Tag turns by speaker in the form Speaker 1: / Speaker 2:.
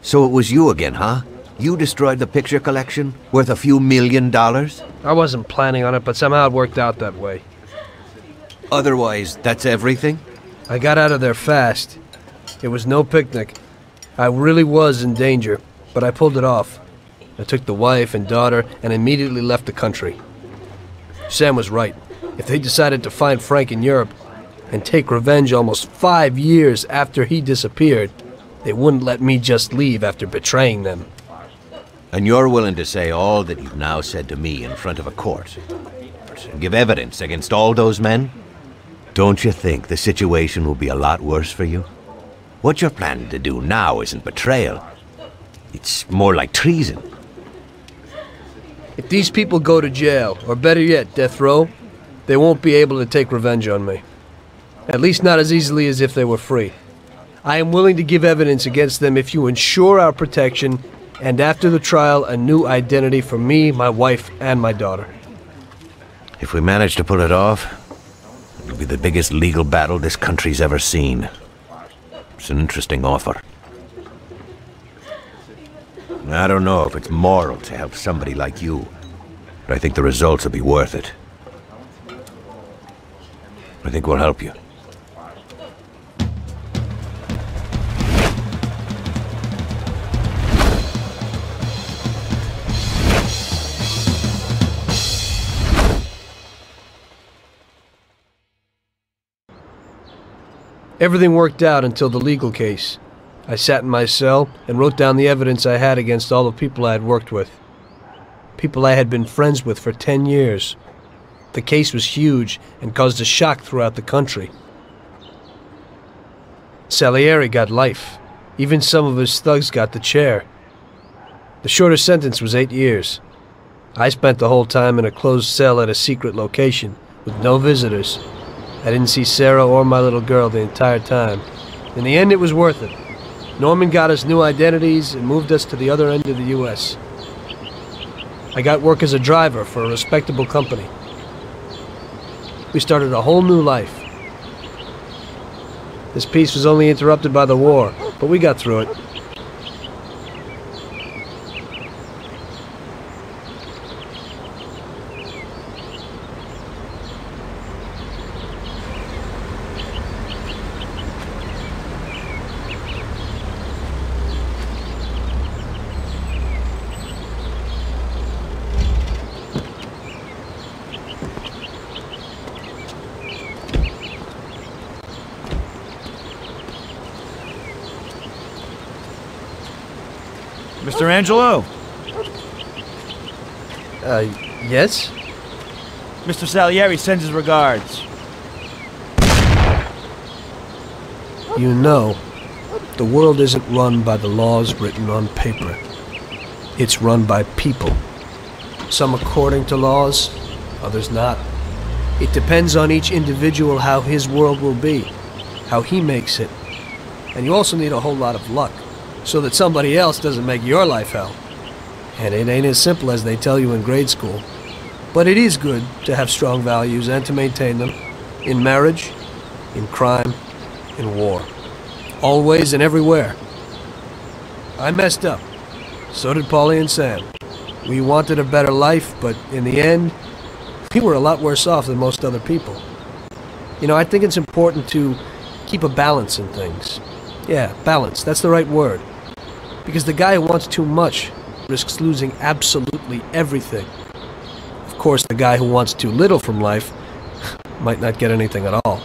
Speaker 1: So it was you again, huh? You destroyed the picture collection, worth a few $1 million?
Speaker 2: I wasn't planning on it, but somehow it worked out that way.
Speaker 1: Otherwise, that's everything?
Speaker 2: I got out of there fast. It was no picnic. I really was in danger, but I pulled it off. I took the wife and daughter and immediately left the country. Sam was right. If they decided to find Frank in Europe and take revenge almost 5 years after he disappeared, they wouldn't let me just leave after betraying them.
Speaker 1: And you're willing to say all that you've now said to me in front of a court? And give evidence against all those men? Don't you think the situation will be a lot worse for you? What you're planning to do now isn't betrayal. It's more like treason.
Speaker 2: If these people go to jail, or better yet, death row, they won't be able to take revenge on me. At least not as easily as if they were free. I am willing to give evidence against them if you ensure our protection, and after the trial, a new identity for me, my wife, and my daughter.
Speaker 1: If we manage to pull it off, it'll be the biggest legal battle this country's ever seen. It's an interesting offer. I don't know if it's moral to help somebody like you, but I think the results will be worth it. I think we'll help you.
Speaker 2: Everything worked out until the legal case. I sat in my cell and wrote down the evidence I had against all the people I had worked with. People I had been friends with for 10 years. The case was huge and caused a shock throughout the country. Salieri got life. Even some of his thugs got the chair. The shortest sentence was 8 years. I spent the whole time in a closed cell at a secret location, with no visitors. I didn't see Sarah or my little girl the entire time. In the end, it was worth it. Norman got us new identities and moved us to the other end of the U.S. I got work as a driver for a respectable company. We started a whole new life. This peace was only interrupted by the war, but we got through it.
Speaker 3: Mr. Angelo?
Speaker 2: Yes?
Speaker 3: Mr. Salieri sends his regards.
Speaker 2: You know, the world isn't run by the laws written on paper. It's run by people. Some according to laws, others not. It depends on each individual how his world will be, how he makes it. And you also need a whole lot of luck, so that somebody else doesn't make your life hell. And it ain't as simple as they tell you in grade school. But it is good to have strong values and to maintain them. In marriage, in crime, in war. Always and everywhere. I messed up. So did Paulie and Sam. We wanted a better life, but in the end, we were a lot worse off than most other people. You know, I think it's important to keep a balance in things. Yeah, balance, that's the right word. Because the guy who wants too much risks losing absolutely everything. Of course, the guy who wants too little from life might not get anything at all.